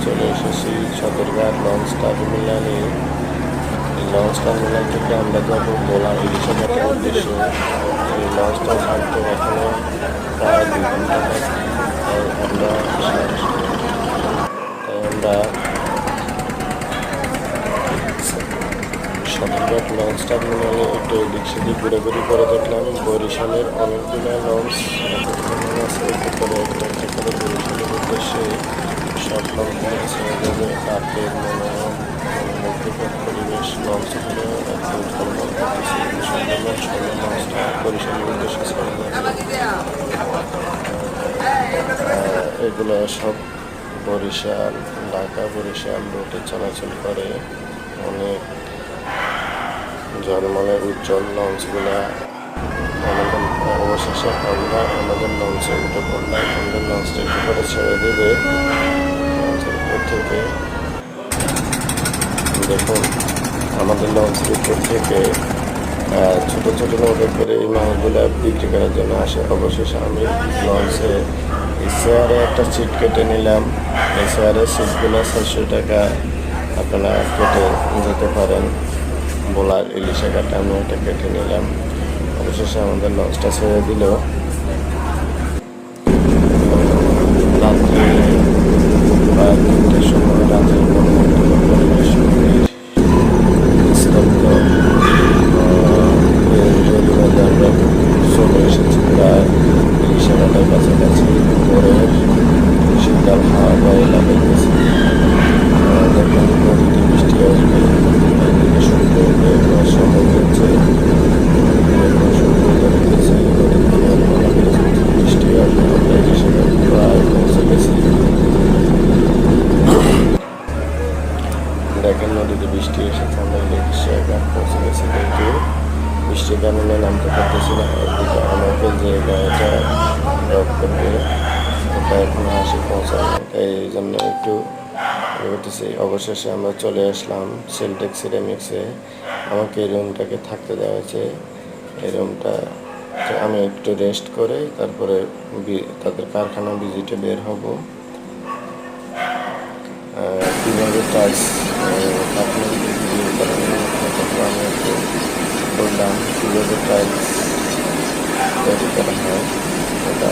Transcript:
চলে এসেছি সদরঘাট লঞ্চ টার্মিনালে। লঞ্চ টার্মিনাল থেকে আমরা যাবো ভোলার ইলিশা ঘাটের উদ্দেশ্যে। এই লঞ্চটা ছাড়তে এখনো প্রায় 2 ঘন্টা বাকি। আমরা সদরঘাট লঞ্চ টার্মিনালে একটু এদিক সেদিক ঘোরাঘুরি করে দেখলাম। বরিশালের অনেকগুলো লঞ্চ আছে, করে একটা একটা করে বরিশালের উদ্দেশ্যে সব লঞ্চগুলো ছেড়ে যাবে। রাতের মনোমুগ্ধকর পরিবেশ, লঞ্চগুলো একদম ঝলমল করতেছে। সুন্দরবন ছোলো লঞ্চটা বরিশালের উদ্দেশ্যে ছেড়ে যাচ্ছে। এগুলো সব বরিশাল, ঢাকা বরিশাল রুটে চলাচল করে। অনেক ঝলমলের উজ্জ্বল লঞ্চগুলা। অবশেষে আমরা আমাদের লঞ্চে উঠে পড়লাম। আমাদের লঞ্চটা একটু করে ছেড়ে দেবে লঞ্চের উপর থেকে। দেখুন, আমাদের লঞ্চের উপর থেকে ছোটো ছোটো নৌকা করে এই মাছগুলো বিক্রি করার জন্য আসে। অবশেষে আমি লঞ্চে চেয়ারে একটা সিট কেটে নিলাম। এই চেয়ারের সিটগুলো 400 টাকা, আপনারা কেটে যেতে পারেন। ভোলার ইলিশা ঘাটে আমি এটা কেটে নিলাম। অবশেষে আমাদের লঞ্চটা ছেড়ে দিল। রাত্রে প্রায় 3টার সময় রাতের মনোমুগ্ধকর পরিবেশ, স্তব্ধ। আমরা চলে এসেছি প্রায় ইলিশা ঘাটের কাছাকাছি। ভোরের শীতল হাওয়া গায়ে লাগাইতেছে। দেখুন, নদীতে বৃষ্টি আসবে, একদিকে সূর্য সময় হচ্ছে, বৃষ্টি আসবে। আমরা ইলিশা ঘাট প্রায় পৌঁছে গেছি। দেখেন, নদীতে বৃষ্টি এসেছে, আমরা ইলিশা ঘাট পৌঁছে গেছি, কিন্তু বৃষ্টির কারণে নামতে পারতেছি না। একদিকে আমাকে যে গাড়িটা ড্রপ করবে ওটা এখনো আসে পৌঁছায়, তাই এই জন্য একটু করতেছি। অবশেষে আমরা চলে আসলাম সেলটেক সিরামিক্সে। আমাকে এই রুমটাকে থাকতে দেওয়া হয়েছে। এই রুমটা আমি একটু রেস্ট করে তারপরে তাদের কারখানা ভিজিটে বের হব। কীভাবে টাইলস আপনাদের ভিডিও করানোর আমি একটু বললাম কীভাবে টাইলস তৈরি করা হয়। এটা